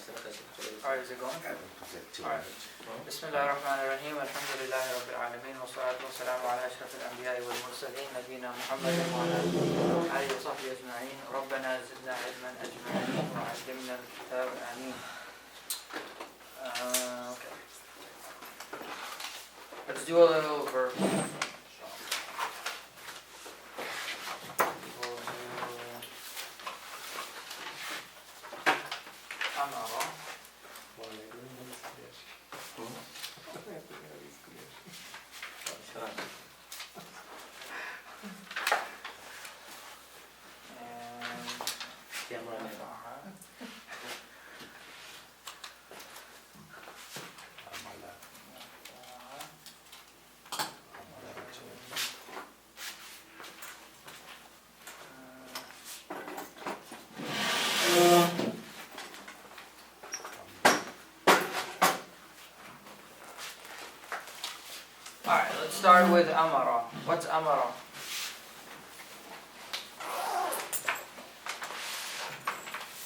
Alright, is it going? Alright. Bismillah ar-Rahman ar-Rahim. Alhamdulillahi Rabbil Alameen. Wa salatu wa salamu ala ashraf al-anbiya wal mursaleen. Nabina Muhammadin wa ala alihi wa sahbihi ajma'in. Rabbana zidna ilman ajma'in. Wa allimna al-kitab. Ameen. Okay. Let's do a little verb. Alright, let's start with amara. What's amara?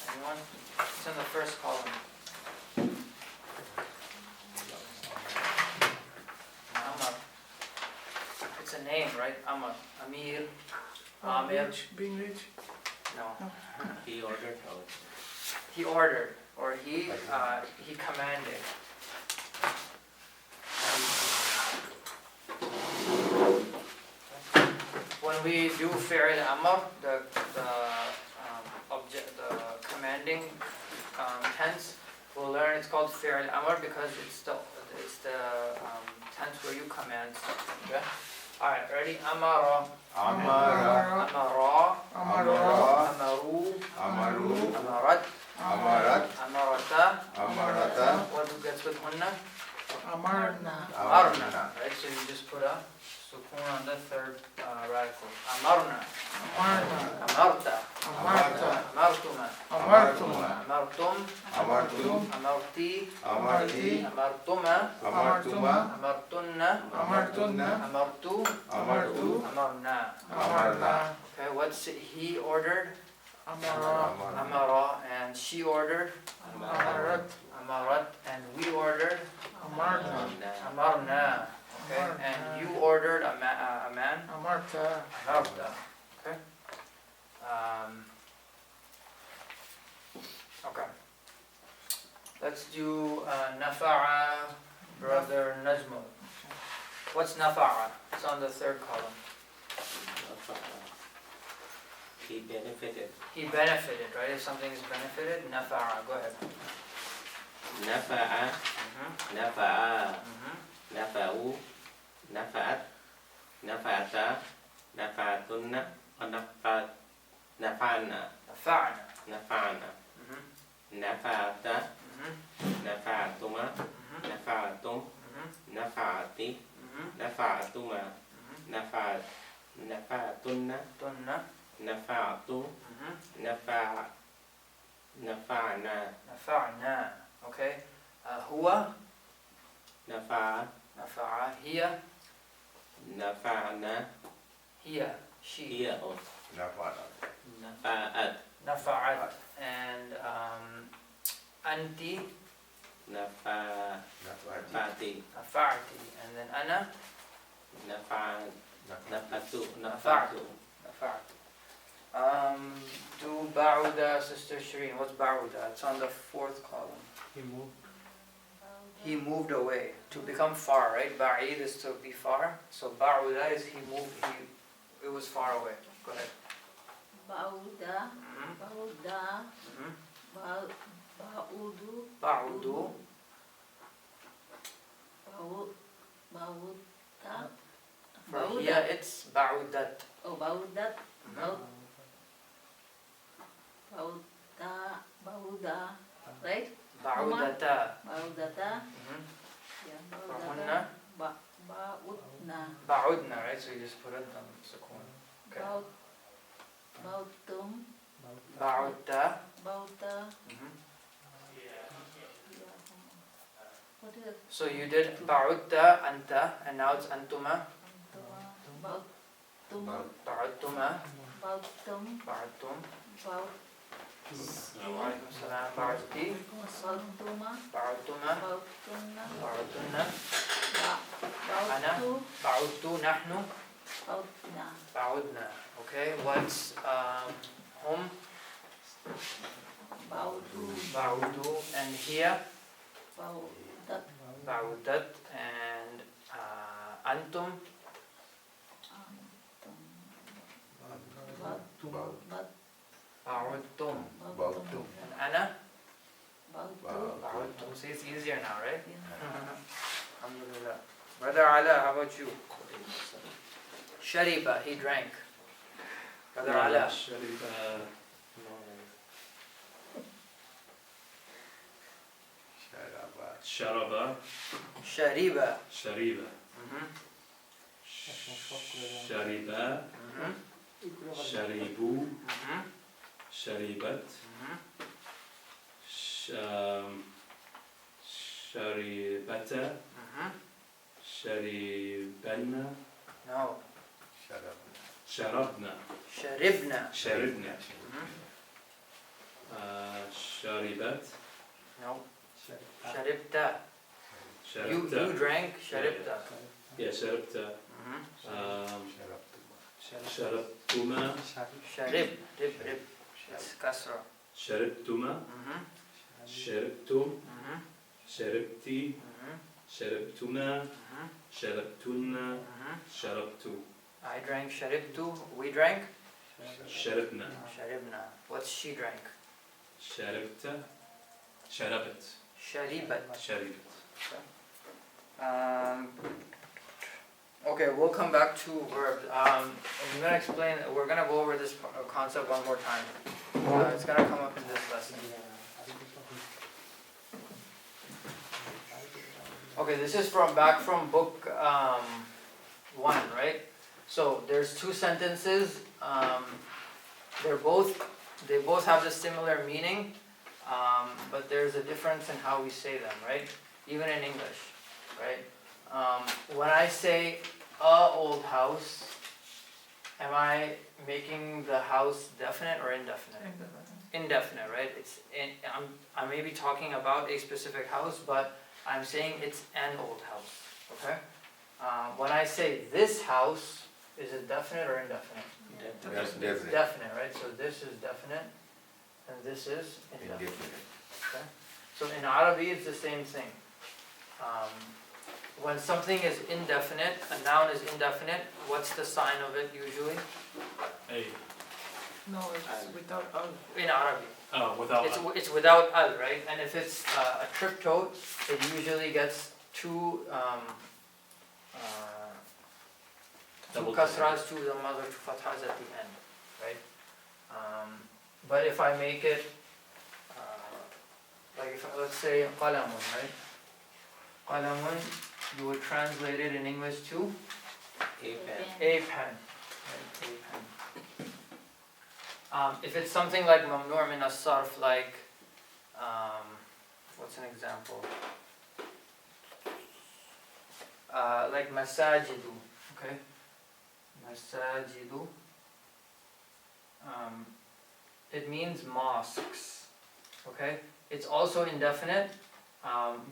Anyone? It's in the first column. Amar. It's a name, right? Amar. Amir. Amir. Being rich? No. He ordered. He ordered, or he commanded. When we do fi'l amr, the commanding tense, we'll learn it's called fi'l amr because it's the tense where you command stuff. Okay? All right, ready? Amara. Amara. Amara. Amara. Amaru. Amaru. Amarat. Amarat. Amarata. Amarata. What gets with hunna? Amarna. Amarna. Right, so you just put a sukun on the third radical. Amarna. Amarna. Amarta. Amarta. Amartuma. Amartuma. Amartum. Amartum. Amarti. Amarti. Amartuma. Amartuma. Amartunna. Amartunna. Amartu. Amartu. Amarna. Amarna. Okay, what's he ordered? Amara. Amara. And she ordered? Amarat. Amarat. And we ordered? Amarna. Amarna. Okay, and you ordered a man? Amarta. Amarta. Okay. Okay. Let's do nafa'a, brother Najmul. What's nafa'a? It's on the third column. He benefited. He benefited, right? If something is benefited, nafa'a. Go ahead. Nafa'a. Nafa'a. Nafa'u. Nafa'at. Nafa'ata. Nafa'atunna. Nafa'ana. Nafa'na. Nafa'ana. Nafa'ata. Nafa'atuma. Nafa'atum. Nafa'ati. Nafa'atuma. Nafa'atunna. Tunna. Nafa'atu. Nafa'ana. Nafa'na. Okay. Huwa. Nafa'a. Nafa'a. Hiya. Nafa'ana. Hiya. She. Hiya. Nafa'at. Nafa'at. And anti. Nafa'ati. Nafa'ati. And then ana. Nafa'atu. Nafa'tu. Nafa'tu. Do ba'uda, Sister Shireen. What's ba'uda? It's on the fourth column. He moved away. To become far, right? Ba'id is to be far. So ba'uda is he moved, it was far away. Go ahead. Ba'uda. Ba'uda. Ba'udu. Ba'udu. Ba'uda. For here it's ba'udat. Oh, ba'udat. Ba'uda. Right? Ba'udata. Ba'udata. Yeah, For ba'udata. hunna. Ba'udna. Ba'udna, right? So you just put it on sukun. Okay. Ba'utum. Ba'udta. Ba'uta. What is it? So you did ba'udta, anta, and now it's antuma. Ba'utum. Ba'udtuma. Ba'utum. Ba'udtum. وعليكم السلام. بعدتي. وصلتما بعدتما. بعدتن بعدتنا. أنا. بعدت بعدت. نحن. بعدنا بعدنا. Okay. What's هم? بعدو بعدوا. And here. بعدت بعدت. And أنتم. بعدتم. بعدتم And أنا. بعدت بعدتم. See, it's easier now, right? Alhamdulillah. Brother Ala, how about you? Shariba, he drank. Brother Ala. شرب شرب Shariba. شرب Mhm. شرب Mhm. شربوا Mhm. شربت Mhm. شربت Mhm. شربنا No. شربنا Sharibna. شربنا Mhm. شربت No. Sharibta. You شربت drank. Sharibta. يا شربت Mhm. شربتما Sharib. Rib. It's kasra. شربتما Mhm. شربتم Mhm. شربتي Mhm. شربتما Mhm. شربتن Mhm. شربت I drank. Sharibtu. We drank. شربنا Sharibna. What's she drank? شربت شربت Sharibat. شربت Okay, we'll come back to verbs. I'm gonna explain. We're gonna go over this concept one more time. It's gonna come up in this lesson. Okay, this is back from book 1, right? So there's two sentences. They both have the similar meaning, but there's a difference in how we say them, right? Even in English, right? When I say a old house, am I making the house definite or indefinite? Indefinite, right? I may be talking about a specific house, but I'm saying it's an old house, okay? When I say this house, is it definite or indefinite? Definite, right? So this is definite, and this is indefinite. Okay? So in Arabic, it's the same thing. When something is indefinite, a noun is indefinite, what's the sign of it usually? أي No, it's without al. In Arabic. without It's without al, right? And if it's a triptote, it usually gets two Double kasras, two dhammas, or two fathas at the end, right? But if I make it, let's say qalamun, right? Qalamun, you would translate it in English to a pen a pen. Right? A pen. If it's something like mamnu' min as-sarf, like, what's an example? Like masajidu, okay? Masajidu. It means mosques, okay? It's also indefinite,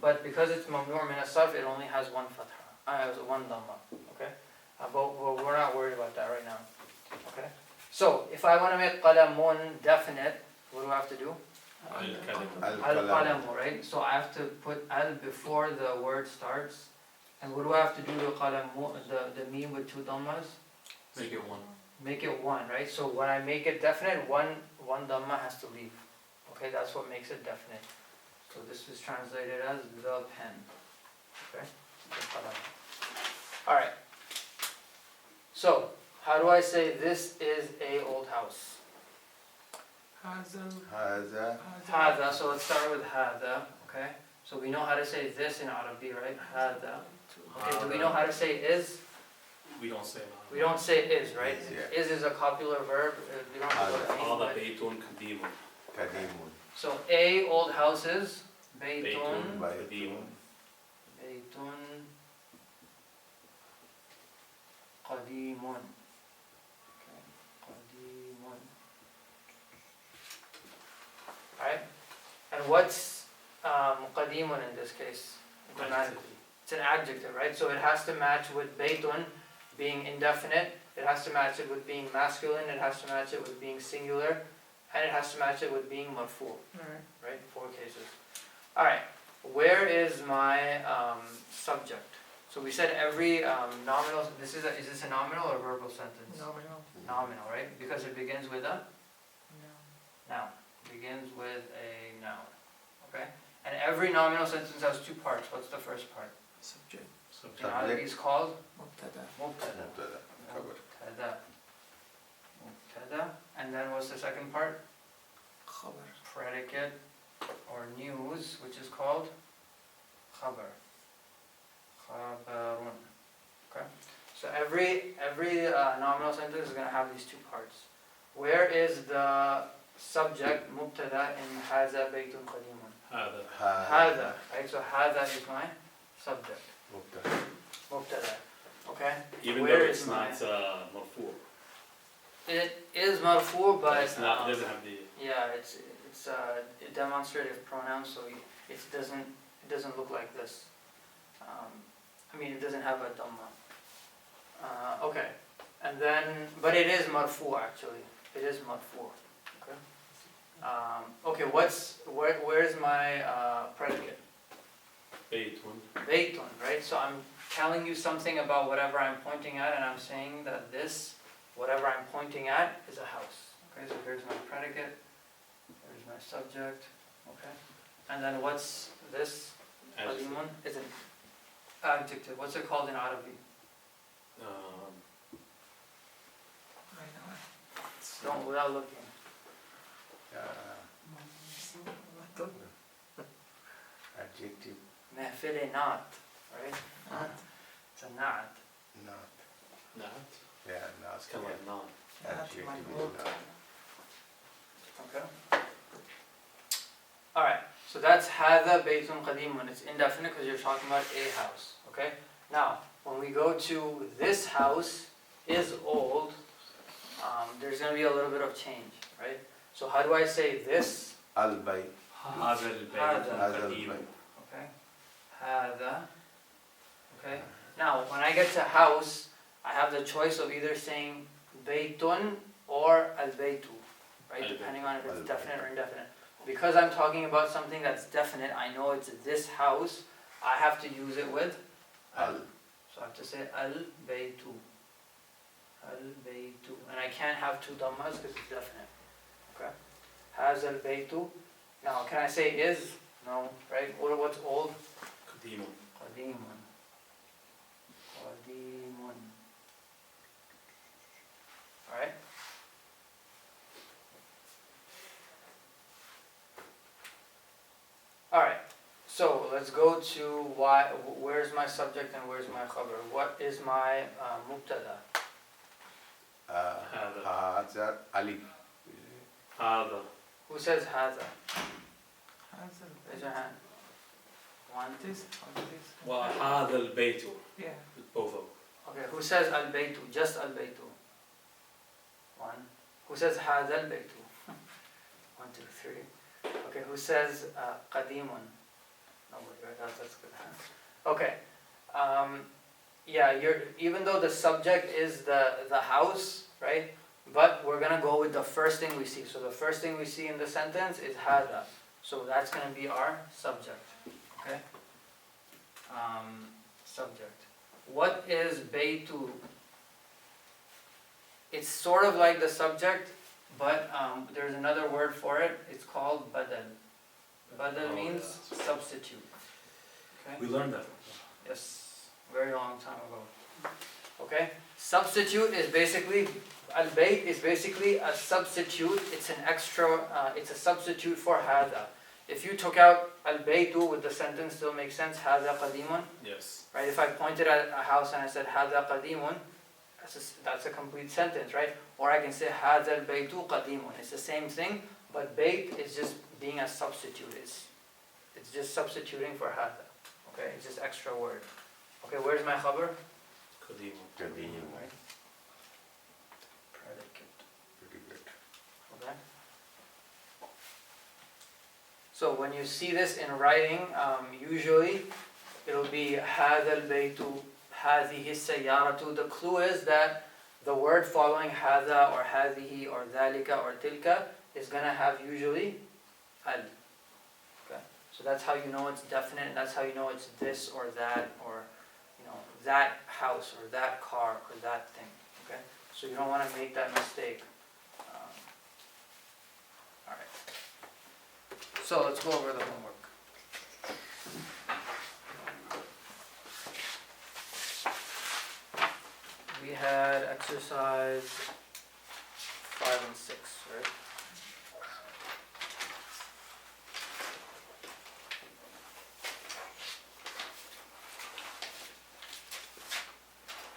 but because it's mamnu' min as-sarf, it only has one fatha, one dhamma, okay? But we're not worried about that right now, okay? So, if I want to make qalamun definite, what do I have to do? Al-qalamu, right? So I have to put al before the word starts. And what do I have to do to qalamu, the meme with two dhammas? make it one Make it one, right? So when I make it definite, one dhamma has to leave. Okay, that's what makes it definite. So this is translated as the pen. Okay? Alright. So, how do I say this is a old house? Hazel. Hada, so let's start with hada, okay? So we know how to say this in Arabic, right? Hada. Okay, do we know how to say is? we don't say We don't say is, right? Yeah. Is a cpopular verb. We don't have to go to هذا any, بيت قديم قديم. so a old houses, بيت baytun, قديم baytun qadimun. Okay, qadimun. And what's qadimun in this case? Grammatically. It's an adjective, right? So it has to match with baytun being indefinite, it has to match it with being masculine, it has to match it with being singular, and it has to match it with being marfu, right? 4 cases. Alright, where is my subject? So we said every nominal, is this a nominal or verbal sentence? Nominal. Nominal, right? Because it begins with a No. noun. Begins with a noun. Okay? And every nominal sentence has 2 parts. What's the first part? Subject. In Arabic is called مبتدا. mubtada. Cover. Mubtada. Mubtada. And then what's the second part? خبر. Predicate or news, which is called khabar. Khabarun. Okay? So every nominal sentence is going to have these 2 parts. Where is the subject mubtada in haza baytun qadimun? Hada. Right? So hada is my subject. Mubtada. Okay? Even Where though is it's my- not marfu, It is marfu, but it's not. It doesn't have the. yeah, it's a demonstrative pronoun, so it doesn't look like this. I mean, it doesn't have a dhamma. Okay, and then, but it is marfu actually. It is marfu. Okay. Okay, where's my predicate? Baytun. Baytun, right? So I'm telling you something about whatever I'm pointing at, and I'm saying that this, whatever I'm pointing at, is a house. Okay, so here's my predicate, here's my subject, okay? And then what's this? Adjective. Qadimun is an adjective. What's it called in Arabic? Don't, without looking. Adjective. Mahfile not, right? Not. It's a not. Not. Not. Yeah, not. It's kind of like non. Adjective Not. is not. Okay. Alright, so that's hadha baytun qadimun. It's indefinite because you're talking about a house. Okay? Now, when we go to this house is old, there's going to be a little bit of change, right? So how do I say this? Al-bayt. هذا البيت هذا قديم. البيت. Okay? Hadha. Okay? Now, when I get to house, I have the choice of either saying baytun or al-baytu, right? Al-bayt. Depending on if it's Al-bayt. definite or indefinite. Because I'm talking about something that's definite, I know it's this house, I have to use it with al. Al. So I have to say al-baytu. Al-baytu. And I can't have 2 dhammas because it's definite. Okay? Has al-baytu. Now, can I say is? No, right? What's old? قديم. Qadimun. Qadimun. Alright? Alright, so let's go to where's my subject and where's my khabar? What is my mubtada? هذا ألف. هذا. Who says hadha? Raise your هذا hand. One. this or this. وهذا البيت. Yeah. Both of them. Okay, who says al-baytu? Just al-baytu. One. Who says hadha al-baytu? 1, 2, 3. Okay, who says qadimun? Nobody, right? That's good. Okay. Yeah, even though the subject is the house, right? But we're gonna go with the first thing we see. So the first thing we see in the sentence is hadha. So that's gonna be our subject. Okay? Subject. What is baytu? It's sort of like the subject, but there's another word for it. It's called badal. Badal Oh, means yeah. substitute. Okay? We learned that. Yes, very long time ago. Okay? Substitute is basically, al-bayt is basically a substitute. It's an extra, it's a substitute for hadha. If you took out al-baytu, would the sentence still make sense? Hadha qadimun? Yes. Right? If I pointed at a house and I said hadha qadimun, that's a complete sentence, right? Or I can say hadha al-baytu qadimun. It's the same thing, but bayt is just being a substitute. It's just substituting for hadha. Okay? It's just extra word. Okay, where's my khabar? قديم. قديم. Right? Predicate. Pretty good. Okay? So when you see this in writing, usually it'll be هذا البيت هذه السيارة. The clue is that the word following هذا or هذه or ذلك or تلك is going to have usually al. Okay? So that's how you know it's definite, and that's how you know it's this or that, or that house or that car or that thing. Okay? So you don't want to make that mistake. Alright. So let's go over the homework. We had exercise 5 and 6, right?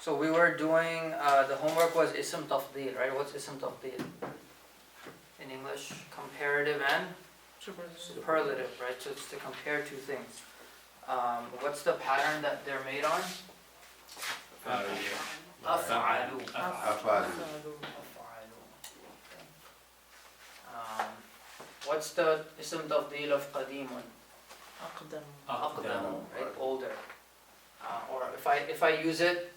So we were doing, the homework was ism tafdeel, right? What's ism tafdeel? In English, comparative and superlative, right? So it's to compare two things. What's the pattern that they're made on? أفعل. أفعل. What's the ism tafdeel of قديم? أقدم, right? Older. Or if I use it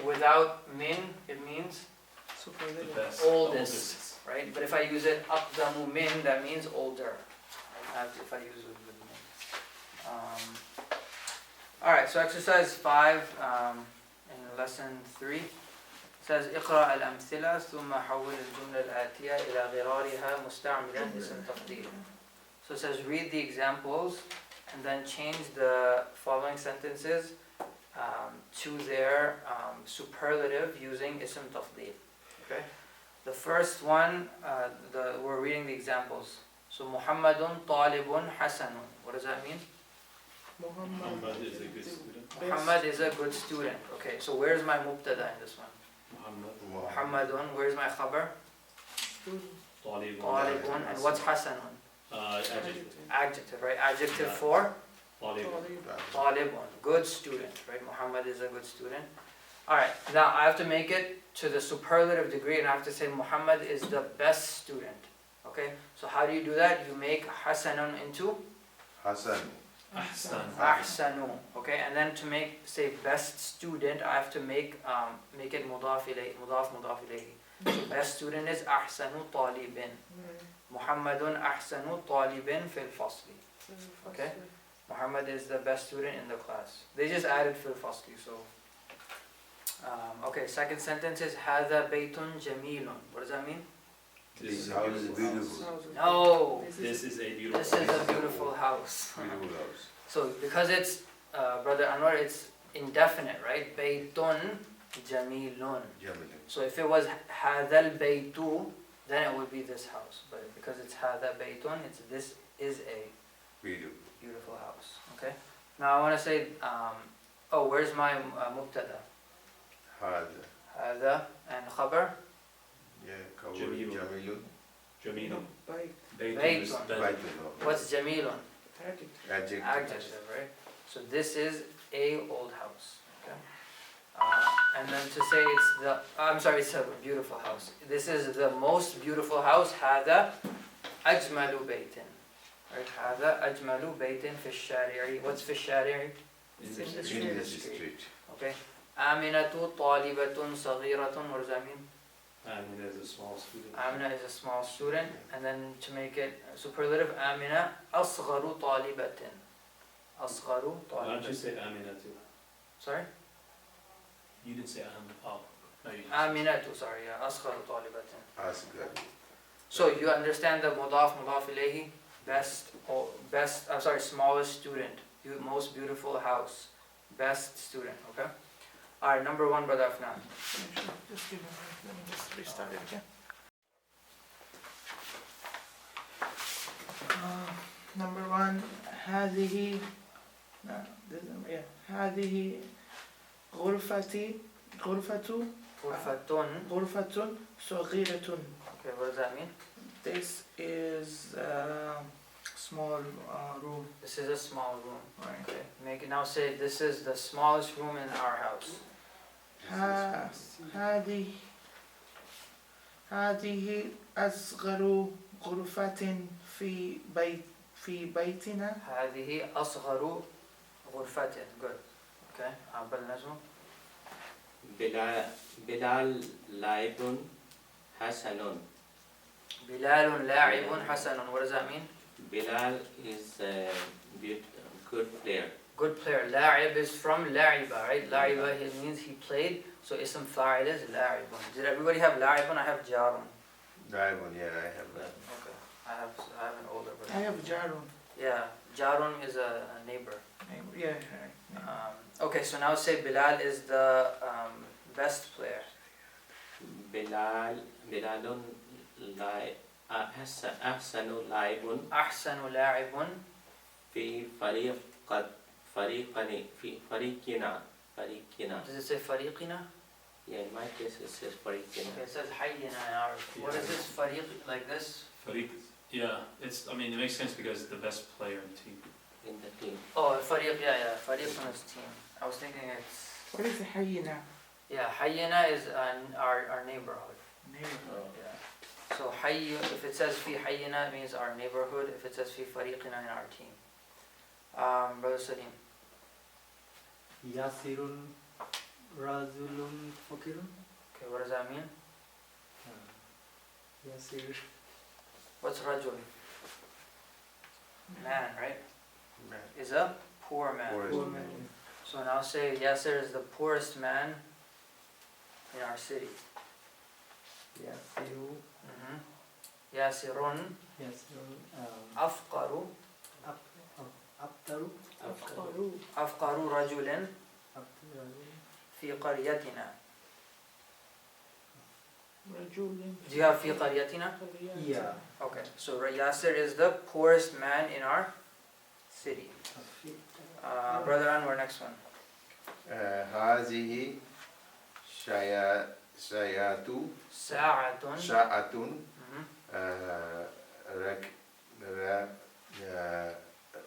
without min, it means oldest, right? But if I use it أقدم min, that means older. Right? If I use it with min. Alright, so exercise 5 in lesson 3 says اقرأ الأمثلة ثم حول الجملة الآتية إلى غرارها مستعملا اسم تفضيل. So it says read the examples and then change the following sentences to their superlative using ism tafdeel. Okay? The first one, we're reading the examples. So Muhammadun talibun hasanun. What does that mean? Muhammad is a good student. Muhammad is a good student. Okay, so where's my mubtada in this one? Muhammadun. Where's my khabar? Talibun. And what's hasanun? Adjective. Adjective, right? Adjective for? Talibun. Good student, right? Muhammad is a good student. Alright, now I have to make it to the superlative degree, and I have to say Muhammad is the best student. Okay, so how do you do that? You make hasanun into Hasan. ahsanu. Okay, and then to say best student, I have to make it mudaf ilayhi. So best student is ahsanu talibin. Muhammadun ahsanu talibin fil fasli. Okay, Muhammad is the best student in the class. They just added fil fasli, so. Okay, second sentence is هذا بيت جميل. What does that mean? This house is beautiful. No. This is a beautiful. This is a beautiful house. Beautiful house. So because it's Brother Anwar, it's indefinite, right? Baytun jamilun. So if it was هذا البيت, then it would be this house. But because it's هذا بيتun, this is a beautiful house. Okay. Now I want to say, where's my mubtada? هذا and khabar. Jamilun. Baytun. What's jamilun? Adjective. Adjective, right? So this is a old house. Okay. And then to say it's a beautiful house. This is the most beautiful house. هذا أجمل بيت. Right? هذا أجمل بيت في الشارع. What's في الشارع? In the street. Okay. آمنة طالبة صغيرة. What does that mean? Amina is a small student. Amina is a small student, and then to make it superlative, Amina أصغر طالبة. أصغر Why don't you طالبة. say Amina too? Sorry? You didn't say no, you didn't. Aminatu, sorry, yeah, أصغر طالبة. Asghar. So you understand the mudaf ilayhi? Smallest student, most beautiful house, best student, okay? Alright, number 1, Brother Afnan. Just give me, let me just restart it again. Number 1, هذه غرفة صغيرة. Okay, what does that mean? This is a small room. This is a small room. Right. Okay, make it now say this is the smallest room in our house. هذه أصغر غرفة في في بيتنا. هذه أصغر غرفة. Good. Okay. بل نجم. بلال لاعب حسن. بلال لاعب حسن. What does that mean? Bilal is a good player. Good player. لاعب is from لعب, right? لعب it means he played. So اسم فاعل is لاعب. Did everybody have لاعب? I have جار. Diamond, yeah, I have that. Okay. I have an older version. I have جار. Yeah. جار is a neighbor. Yeah. Okay, so now say Bilal is the best player. بلال أحسن لاعب أحسن لاعب في فريقنا. Does it say فريقنا? Yeah, in my case it says Okay, فريقنا. it says حينا in ours. What is this فريق like this? Farid. Yeah, I mean, it makes sense because the best player in the team. In the team. Oh, فريق, yeah, فريق is team. I was thinking it's, What is حينا? yeah, حينا is our neighborhood. Neighbor. Yeah. So حي, if it says في حينا, it means our neighborhood. If it says في فريقنا, in our team. Brother Salim. ياسر رجل فقير. Okay, what does that mean? ياسر. What's رجل? Man, right? Man. Is a poor man. Poorest. So now say Yasser is the poorest man in our city. ياسر. Yasirun ياسر. afqaru أبتر. afqaru rajulin أبتر. fi qaryatina. رجل. Do you have fi qaryatina? Yeah. Okay, so Yasser is the poorest man in our city. Brother Anwar, next one. هذه ساعة Sa'atun. ساعة Mhm.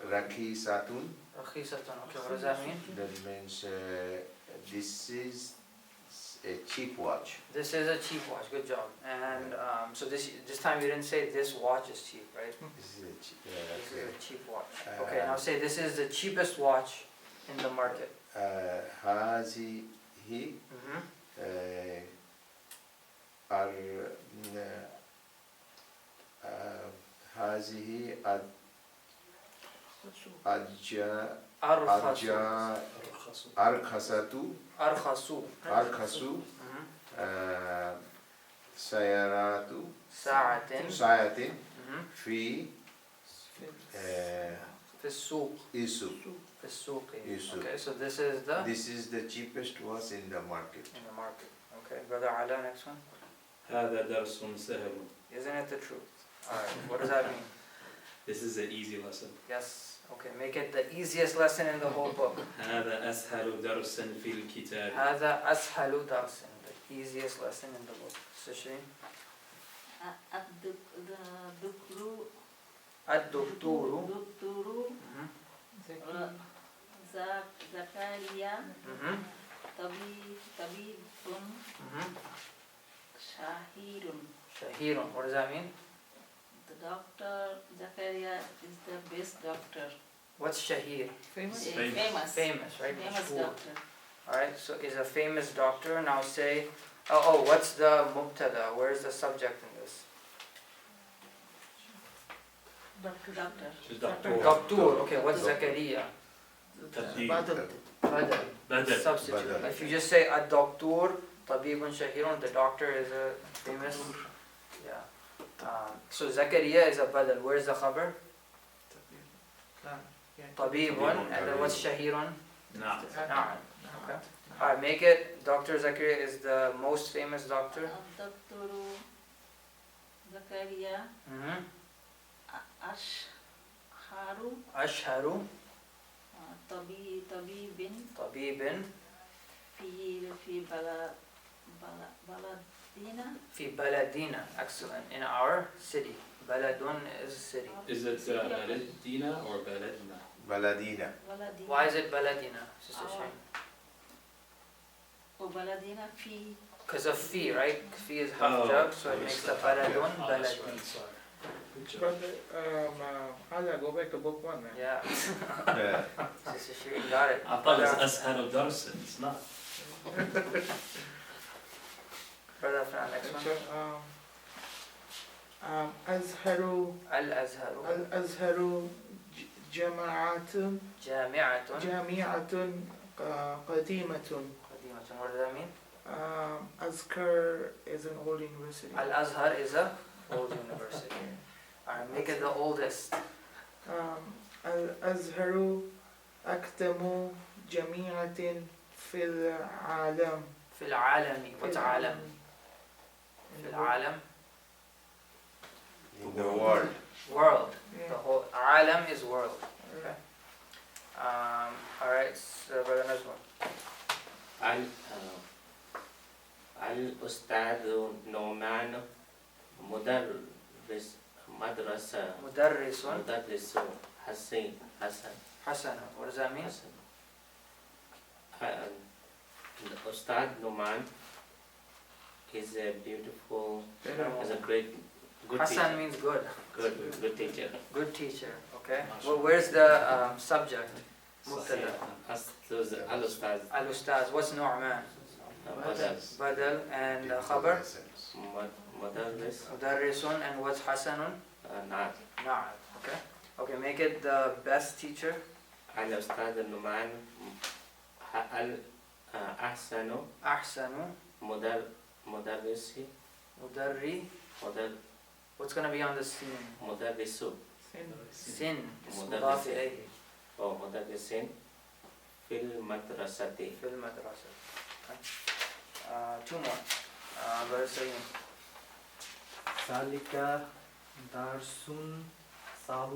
رخيصة. Rakhisatun. Okay, what does that mean? That means this is a cheap watch. This is a cheap watch. Good job. And so this time you didn't say this watch is cheap, right? This is a cheap. This is a cheap watch. Okay, now say this is the cheapest watch in the market. هذه Mhm. هذه Arkhasu. أرخصة Arkhasu. Mhm. سيارات Sa'atin. ساعة Mhm. في في السوق. السوق. في السوق. السوق. Okay, so this is the This is the cheapest watch in the market. in the market. Okay, Brother Ala, next one. هذا درس سهل. Isn't it the truth? Alright, what does that mean? This is an easy lesson. Yes. Okay, make it the easiest lesson in the whole book. هذا أسهل درس في الكتاب. هذا أسهل درس. The easiest lesson in the book. Sishri. الدكتور. الدكتور. دكتور. Mhm. زكريا. Mhm. طبيب. Mhm. شهير. Shahirun. What does that mean? The doctor Zakaria is the best doctor. What's Shahir? Famous. Famous. Famous, right? Famous Mashhur. doctor. Alright, so is a famous doctor. Now say, what's the mubtada? Where's the subject in this? Doctor. Doctor. Okay, what's Zakaria? تبديل. Badal. Badal. بدل. Substitute. Badal. If you just say a doctor, tabibun shahirun, the doctor is a famous. Yeah. So Zakaria is a badal. Where's the khabar? Tabibun. And then what's shahirun? نعم. Na'am. Okay. Alright, make it. Dr. Zakaria is the most famous doctor. Doctor Zakaria Mm-hmm. Ashharu Ashharu Tabibin Tabibin fi baladina. fi baladina. Excellent. In our city. Baladun is city. Is it Baladina or Baladna? بلدينا. Baladina. Why is it baladina, Sister Shane? Oh, baladina fi. Because of fi, right? Fi is half jug, so it makes the baladun Oh, that's baladi. right, sorry. Good job. But Hala, go back to book one then. Yeah. Yeah. Sister Shireen got it. I thought it's أسهل درس. It's not. Brother Fran, next one. أزهر الأزهر جماعة جامعة قديمة. قديمة. What does that mean? Azkar is an old university. Al-Azhar is a old university. Alright, make it the oldest. الأزهر أقدم جامعة في العالم. في العالم. What's عالم? في العالم. In the world. World. Yeah. The whole عالم is world. Okay. Alright, so brother Najmul. الأستاذ نعمان مدرس مدرسة مدرس مدرس حسن حسن. What does that mean? Ustad Numan is a beautiful, is a good Hassan teacher. means good. Good teacher. Good teacher. Okay. Well, where's the subject? Mubtada. Al-Ustad Al-Ustaz. What's Nu'man? Badal and Khabar? Mudarris Mudarrisun. And what's Hasanun? Na'at. Na'at. Okay. Okay, make it the best teacher. Al-Ustad Numan Ahsanu Ahsanu. Mudarrisi Mudarri. What's going to be on the sin? Mudarrisu Sin. It's Mudarris. mudaf ilayhi. أو مدرسين في المدرسة. في المدرسة. Two more. Brother Salim. ذلك درس صعب.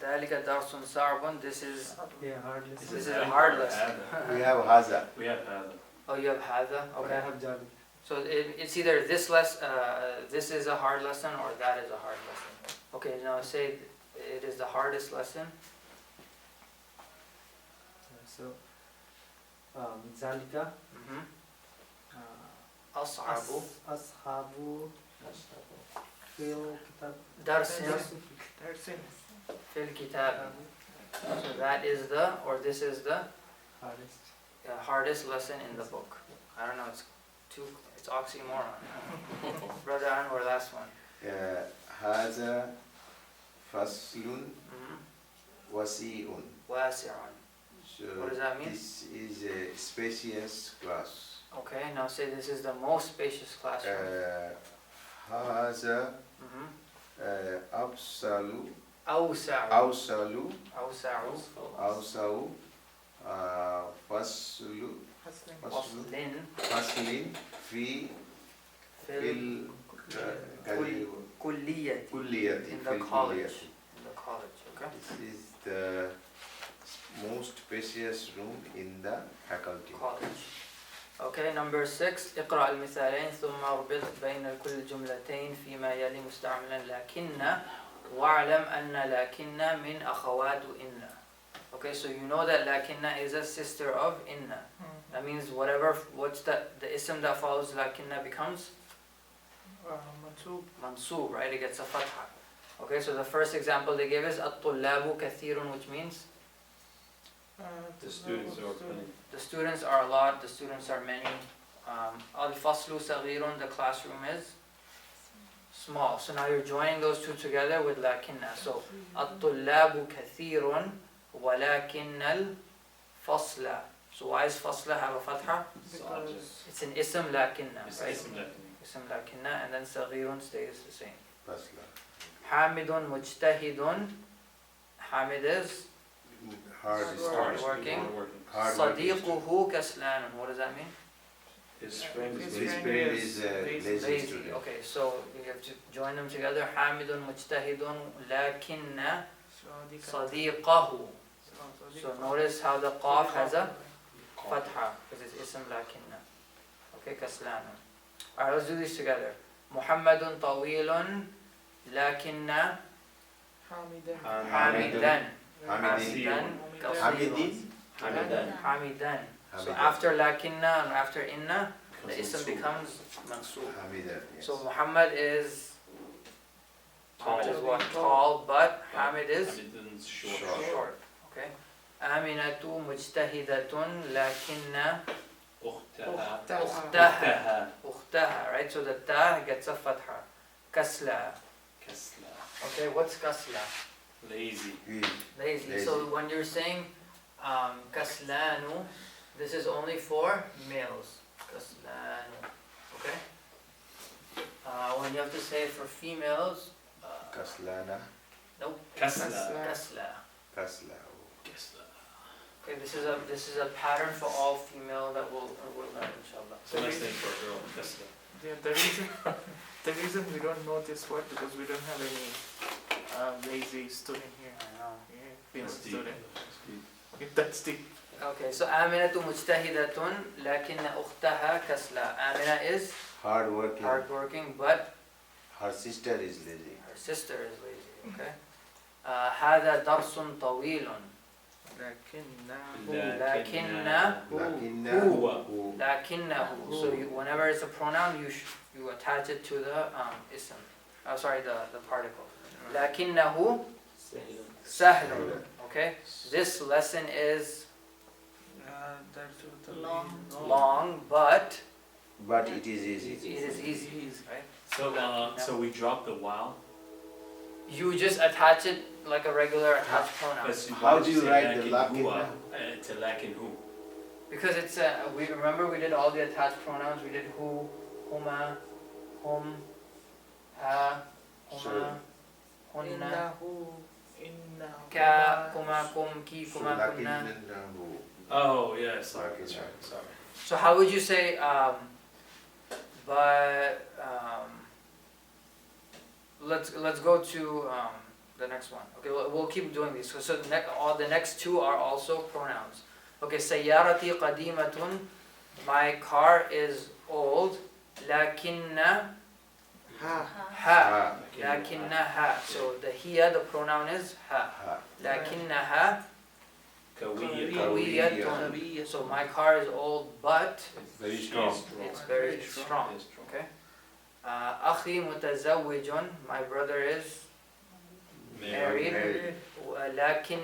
ذلك درس صعب. This is Yeah, hard this lesson. is a hard lesson. We have Haza. We have هذا. Oh, you have hadha. I Okay. have Jali. So it's either this this is a hard lesson or that is a hard lesson. Okay, now say it is the hardest lesson. So, ذلك أصعب أصحاب في الكتاب. درس Darsin. في الكتاب. So that is the, or this is the Hardest. hardest lesson in the book. I don't know, it's oxymoron. Brother Anwar, last one. هذا فصل Mhm. وسيع. واسع. So What does that mean? this is a spacious class. Okay, now say this is the most spacious classroom. هذا Mhm. أوصل أوسع. أوصل أوسع. أوسع فصل فصل فصل في في الكلية. الكلية In the college. In the college, okay? This is the most spacious room in the faculty. College. Okay, number 6. اقرأ المثالين ثم اربط بين كل جملتين فيما يلي مستعملا لكن واعلم أن لكن من أخوات إن. Okay, so you know that lakinna is a sister of inna. That means what's the ism that follows lakinna becomes Mansub. mansub, right? It gets a fatha. Okay, so the first example they gave is at-tullabu kathirun, which means The students are plenty. the students are a lot, the students are many. Al-faslu saghirun, the classroom is small. So now you're joining those two together with lakinna. So at-tullabu kathirun walakinna al-fasla. So why does fasla have a fatha? Because It's an ism lakinna, It's right? ism لكن. Ism lakinna, and then saghirun stays the same. Fasla. Hamidun mujtahidun. Hamid is Hardest. Hard working. Hard working. Sadiquhu kaslanun. What does that mean? His friend is His His lazy. friend is a lazy Lazy. student. Okay, so you have to join them together. Hamidun mujtahidun lakinna sadiqahu. So notice how the qaf has a fatha because it's ism lakinna. Okay, kaslanun. Alright, let's do these together. Muhammadun tawilun lakinna Hamidan. hamidan. Hamidin. Hamidan. Hamidan. Hamidan. So Hamidan. after lakinna and after inna, the ism becomes mansub. Hamidan. Yes. So Muhammad is Ahmed is what? Tall. Tall, but Hamid is Hamid's short. short. Okay. آمنة مجتهدة لكن أختها أختها. Right? So the ta gets a fatha. كسلى. كسلى. Okay. What's كسلى? Lazy. Lazy. Lazy. So when you're saying كسلان, this is only for males. كسلان. Okay. When you have to say it for females, Kaslana. nope. كسلى. كسلى. Kasla. كسلى. Okay, this is a pattern for all female that we'll learn inshallah. It's a nice name for a girl. كسلى. Yeah, the reason we don't know this word because we don't have any lazy student here. I know. Yeah, female That's deep. student. That's deep. If that's deep. Okay, so آمنة مجتهدة لكن أختها كسلى. Amina is Hard working. hardworking, but Her sister is lazy. her sister is lazy. Okay. هذا درس طويل. Lakinna. هو. Who. لكنه. So whenever it's a pronoun, you attach it to the ism. Sorry, the particle. لكنه سهل. Okay. This lesson is long, but But it is easy. it is easy. Right? So we drop the wow. You just attach it like a regular attached pronoun. But How why do did you say write the lakin lakin huwa, now? to lakin who? Because it's we remember we did all the attached pronouns. We did who, huma, hum, ha, huma, Sure. hunna, Inna. ka, kuma, kum, ki, So kuma, kunna. lakinna who. Oh yeah, sorry, Lakin that's right, sorry. So how would you say let's go to the next one. Okay, we'll keep doing these. So the next two are also pronouns. Okay, سيارتي قديمة. My car is old. لكن Ha. ها. Ha. لكنها. So the hiya, the pronoun is ha. Ha. لكنها Kawiyya. قوية. So my car is old, but Very She is strong. it's very strong. It is strong. Okay. أخي متزوج. My brother is married. Married. لكن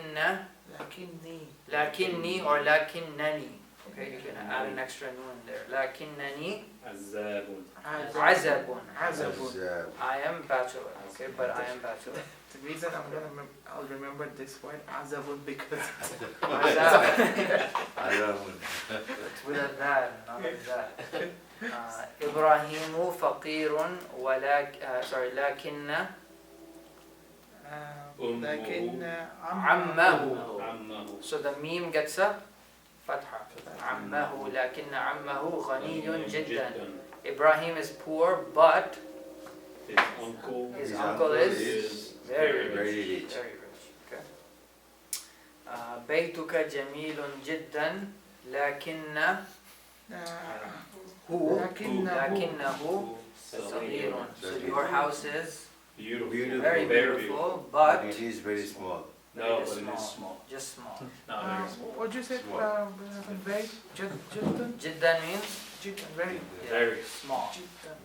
لكني or لكنني. Okay, you can add an extra nun there. لكنني Azabun. عزب. Azab. I am bachelor. Okay, but I am bachelor. The reason I'll remember this word azabun because عزب. Azabun. It's with a dal, not a that. إبراهيم فقير لكن لكن عمه. Ammahu. So the meme gets a fatha. عمه لكن عمه غني جدا. Ibrahim is poor, but His uncle. his His uncle uncle is is very rich. very rich. Very rich. Okay. بيتك جميل جدا لكن لكنه صغير. So your house is Beautiful. Beautiful. very beautiful, but It is very small. No, It is but it small. is small. just small. No, very small. what'd you say? Small. Very jiddan. جدا means Jiddan. Very. yeah, Very. small. Jiddan.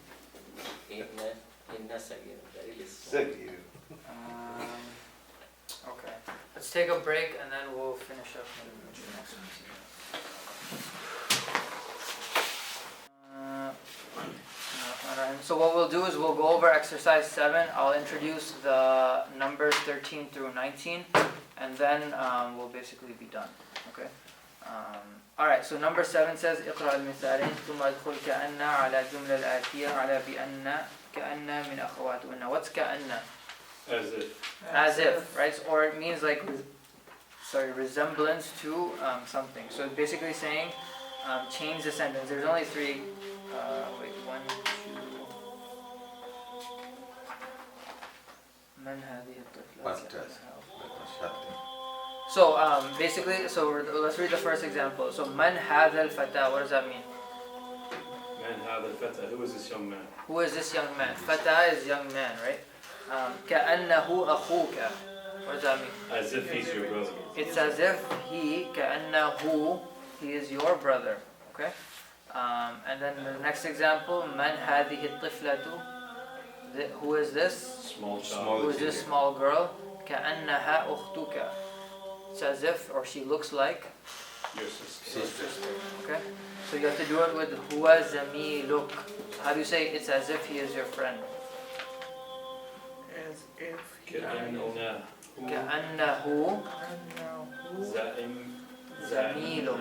Inna sagir, very less. Sagir. Okay, let's take a break and then we'll finish up in the next one. So what we'll do is we'll go over exercise 7. I'll introduce the numbers 13 through 19 and then we'll basically be done. Okay. Alright, so number 7 says اقرأ المثالين ثم ادخل كأن على الجملة الآتية على بأن كأن من أخواتهن. What's كأن? As if. As if, right? Or it means like, resemblance to something. So it's basically saying, change the sentence. There's only 3. Wait, 1, 2. من هذه الطفلة؟ So basically, let's read the first example. So من هذا الفتى? What does that mean? Man, هذا الفتى. Who is this young man? Who is this young man? فتى is young man, right? كأنه أخوك. What does that mean? As if he's your brother. It's as if he كأنه he is your brother. Okay. And then the next example, من هذه الطفلة? Who is this? Small Small. Who is this small girl? كأنها أختك. It's as if, or she looks like, Your sister. Sister. okay? So you have to do it with huwa zamiluk. How do you say it's as if he is your friend? As if he كأنه كأنه زميلك.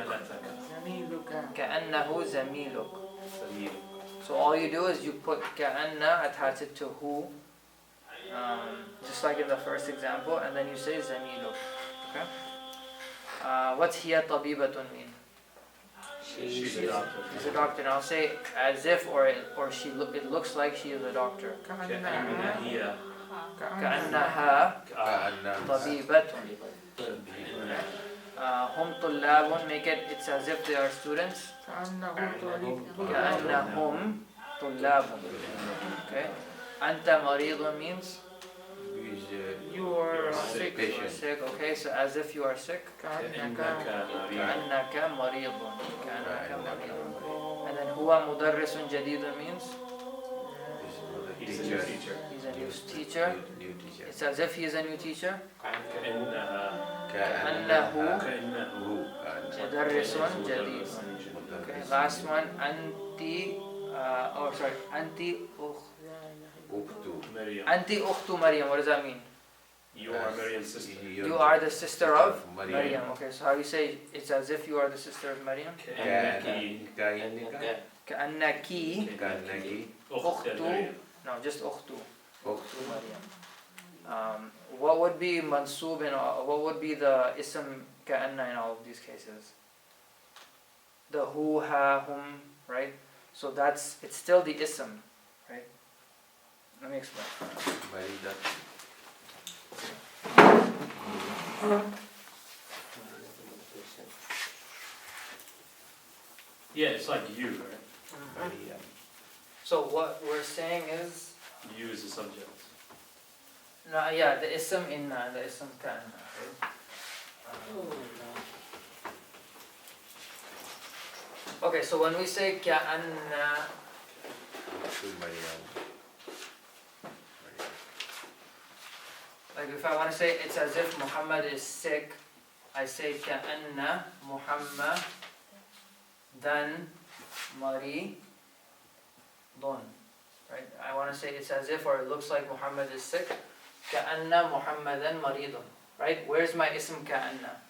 زميلك. كأنه زميلك. زميلك. So all you do is you put كأن, attach it to who, just like in the first example, and then you say زميلك. Okay? What's هي طبيبة mean? She's a doctor. She's a doctor. Now say as if, or it looks like she is a doctor. كأنها هي كأنها طبيبة. هم طلاب, make it, it's as if they are students. كأنهم طلاب. Okay. أنت مريض means You are sick. Patient. sick. Okay, so as if you are sick. كأنك كأنك مريض. كأنك مريض. And then هو مدرس جديد means He's a new teacher. he's a new teacher. New teacher. It's as if he is a new teacher. كأنها كأنه كأنه مدرس جديد. Okay, last one. أنت أنت مريم. أنت أخت مريم. What does that mean? You are Maryam's sister. You are the sister of Maryam. Maryam. Okay, so how do you say it's as if you are the sister of Maryam? كأنك كأنك أخت مريم. no, just أخت Maryam. What would be mansub in all, what would be the ism كأن in all of these cases? The who, ha, hum, right? So it's still the ism, right? Let me explain. Yeah, it's like you, right? So what we're saying is, You is the subject. no, yeah, the ism inna, the ism ka'anna, right? Okay, so when we say ka'anna, like if I want to say it's as if Muhammad is sick, I say ka'anna Muhammad dan maridun, right? I want to say it's as if, or it looks like Muhammad is sick. Ka'anna Muhammadan maridun, right? Where's my ism ka'anna?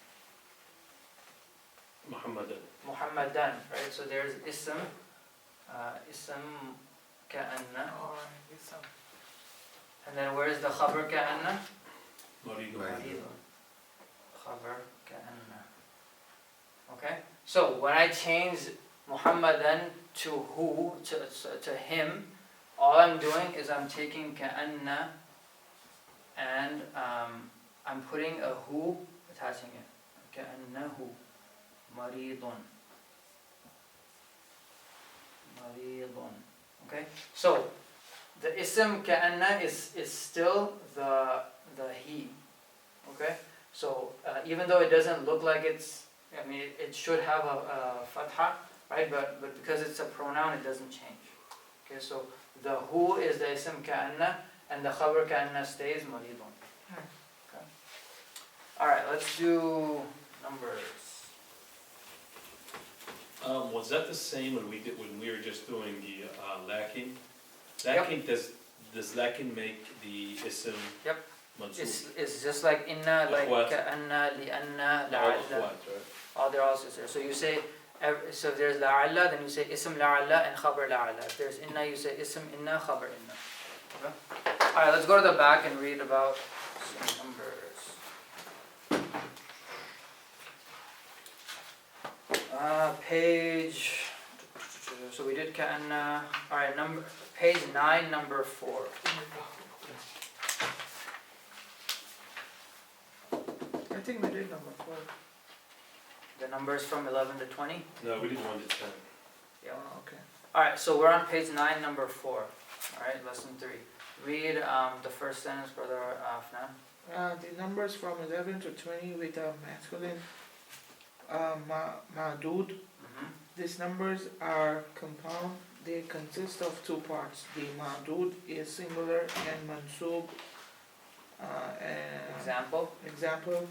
Muhammadan. Muhammadan, right? So there's ism, ism ka'anna. And then where's the khabar ka'anna? Maridun. Maridun. Khabar ka'anna. Okay? So when I change Muhammadan to who, to him, all I'm doing is I'm taking ka'anna and I'm putting a who, attaching it. Ka'annahu maridun. Maridun. Okay? So the ism ka'anna is still the he. Okay? So even though it doesn't look like I mean it should have a fatha, right? But because it's a pronoun, it doesn't change. Okay, so the who is the ism ka'anna and the khabar ka'anna stays maridun. Okay. Alright, let's do numbers. Was that the same when we were just doing the lakin? Yep. Lakin does lakin make the ism Yep. mansub? It's just like inna, like Akhwat. ka'anna, li'anna, All la'alla. akhwat, right? Oh, they're all sisters. So you say, so if there's la'alla, then you say ism la'alla and khabar la'alla. If there's inna, you say ism inna, khabar inna. Okay? Alright, let's go to the back and read about some numbers. Page, so we did ka'anna. Alright, page 9, number 4. I think we did number 4. The numbers from 11 to 20? No, we did 1 to 10. Yeah. Oh, okay. Alright, so we're on page 9, number 4. Alright, lesson 3. Read the first sentence, Brother Afnan. The numbers from 11 to 20 with a masculine ma'dud. Mm-hmm. These numbers are compound they consist of two parts. The ma'dud is singular and mansub. Example. Example.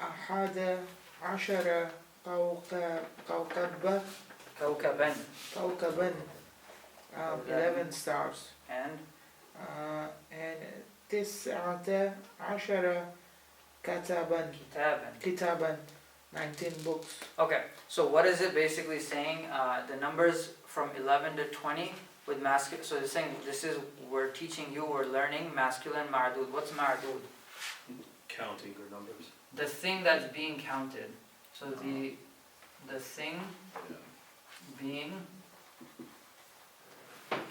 أحد عشر كوكبا كوكبا. كوكبا 11 stars. And and تسعة عشر كتابا كتابا. كتابا 19 books. Okay, so what is it basically saying? The numbers from 11 to 20 with masculine. So it's saying this is, we're teaching you, we're learning masculine ma'dud. What's ma'dud? Counting or numbers. The thing that's being counted. So the thing being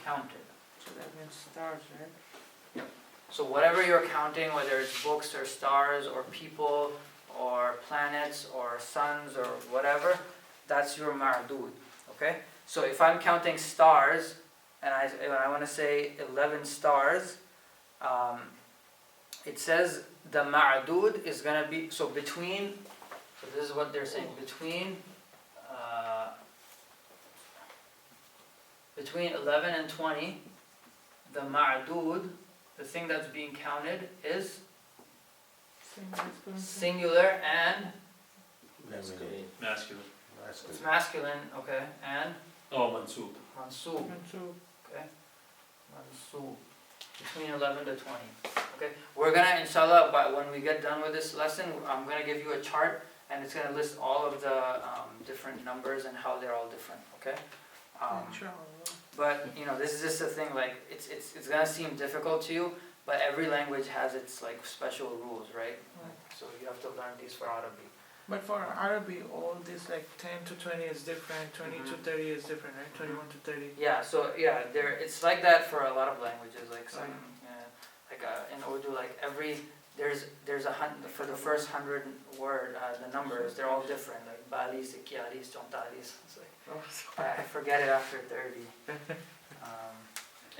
counted. So that means stars, right? So whatever you're counting, whether it's books or stars or people or planets or suns or whatever, that's your ma'dud. Okay? So if I'm counting stars and I want to say 11 stars, it says the ma'dud is going to be, so between, so this is what they're saying, between 11 and 20, the ma'dud, the thing that's being counted, is singular and Masculine. Masculine. it's masculine, okay, and Oh, mansub. mansub, Mansub. okay, mansub, between 11 to 20, okay. We're gonna, inshallah, but when we get done with this lesson, I'm gonna give you a chart, and it's gonna list all of the different numbers and how they're all different, okay. But you know, this is just a thing. Like it's gonna seem difficult to you, but every language has its like special rules, right? So you have to learn these for Arabic. But for Arabic, all this like 10 to 20 is different, 20 to 30 is different, right? 21 to 30. Yeah. So yeah, it's like that for a lot of languages. Like some, in Urdu, like there's for the first 100 word, the numbers they're all different. Like balis, ikyalis, chontalis. It's like I forget it after 30.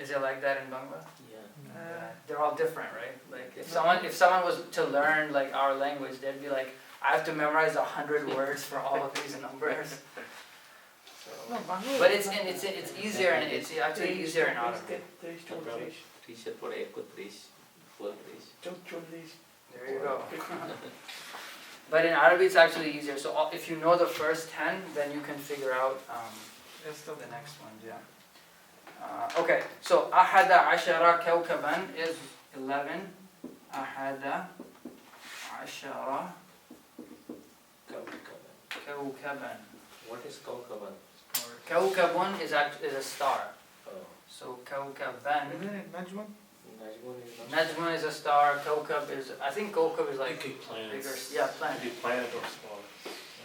Is it like that in Bangla? Yeah. They're all different, right? Like if someone was to learn like our language, they'd be like, I have to memorize 100 words for all of these numbers. So, but it's easier and it's actually easier in Arabic. Teacher for 31, 32. There you go. But in Arabic it's actually easier. So if you know the first 10, then you can figure out the next one. Yeah. Okay, so ahada ashara kawkaban is 11. Ahada ashara kawkaban. What is Kaukaban? Kawkabun is a star. Oh. So kawkaban. Isn't it Najmun? Najmun is not. Najmun is a star. Kawkab is, I think Kawkab is It like could be planets. bigger. Yeah, It planet. could be planet or star.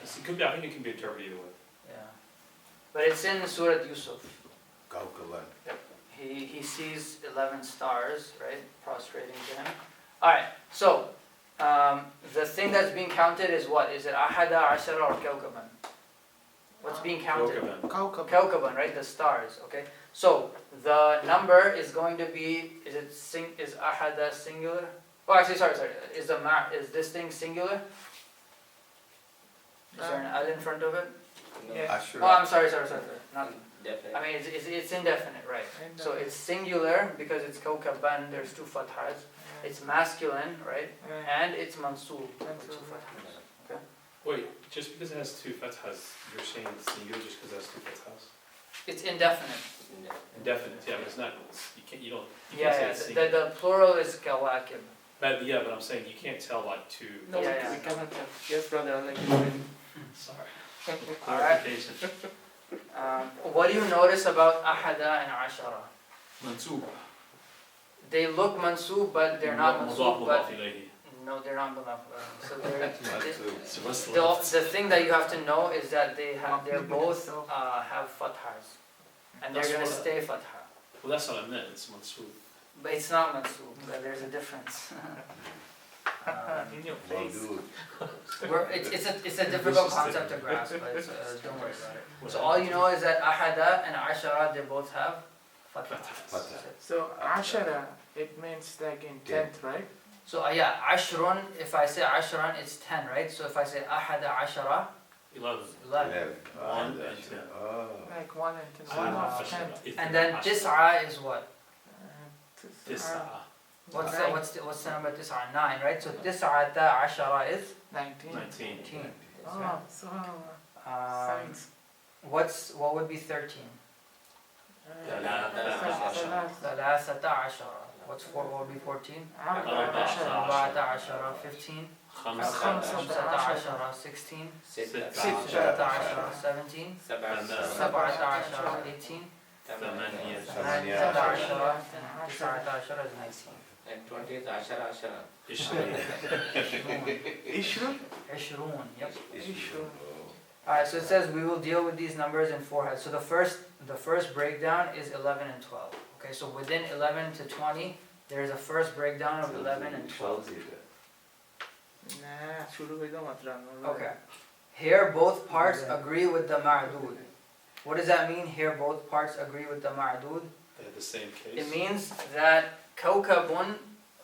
It could be, I think it can be interpreted either way. Yeah. But it's in Surah Yusuf. Kaukaban. He sees 11 stars, right, prostrating to him. Alright, so the thing that's being counted is what? Is it ahada ashara or kawkaban? What's being counted? Kaukaban. Kaukab. Right, the stars, okay? So the number is going to be, is ahada singular? Oh, actually, sorry. Is this thing singular? Is there an al in front of it? No. Yeah. Ashura. Oh, I'm sorry. Not, Definitely. I mean, it's indefinite, right? So it's singular because it's kawkaban, there's two fathas. It's masculine, right? And it's mansub. Two fathas. Wait, just because it has two fathas, you're saying it's singular just because it has two fathas? It's indefinite. Indefinite, yeah, but it's not, you don't say Yeah, it's singular. the plural is kawakib. But I'm saying you can't tell like two. No, Yeah, we yeah. cannot tell. Yes, brother, I'll let you Sorry. Alright. Clarification. What do you notice about ahada and ashara? Mansub. They look mansub, but they're not mansub. But Mudaf ilayhi. no, they're not mudaf. So they're, Mansub. So what's the the thing that you have to know is that they're both have fathas, and they're That's gonna what- stay fatha. Well, that's what I meant, it's mansub. But it's not mansub. There's a difference. In your face. Maudud. It's a difficult concept to grasp, but don't worry about it. So all you know is that ahada and ashara, they both have fatha. Fatha. So Ashara, it means like in 10th, right? So yeah, ashrun, if I say ashran, it's 10, right? So if I say ahada ashara, 11. 11. 1 and 10. Oh. Like 1 and 10. So 1 not of 10. عشرة. And then تسعة is what? تسعة. What's the number تسعة? 9, right? So تسعة عشرة is 19. 19. 19. Oh, so science. What would be 13? ثلاثة عشرة. What would be 14? 14 عشرة. 15. 15. عشرة. 16. 16 عشرة. 17. 17 عشرة. 18. 8. عشرة. 19 is 19. and 20 10 10 20. 20. 20. Yep. Issue. Alright, so it says we will deal with these numbers in 4 heads. So the first breakdown is 11 and 12. Okay, so within 11 to 20, there is a first breakdown of 11 and 12. Nah, shuru hoida matra. Okay. Here both parts agree with the ma'dud. What does that mean? Here both parts agree with the ma'dud. They had the same case. It means that kawkabun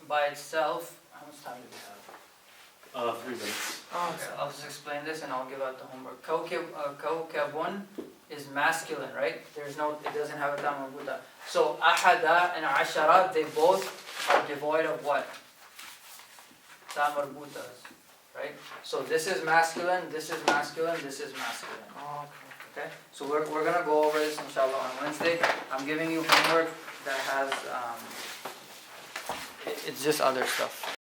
by itself, how much time do we have? 3 minutes. Okay, I'll just explain this and I'll give out the homework. Kawkabun is masculine, right? It doesn't have a ta marbuta. So ahada and ashara, they both are devoid of what? Ta marbutas, right? So this is masculine, this is masculine, this is masculine. Okay? So we're gonna go over this inshallah on Wednesday. I'm giving you homework that has, it's just other stuff.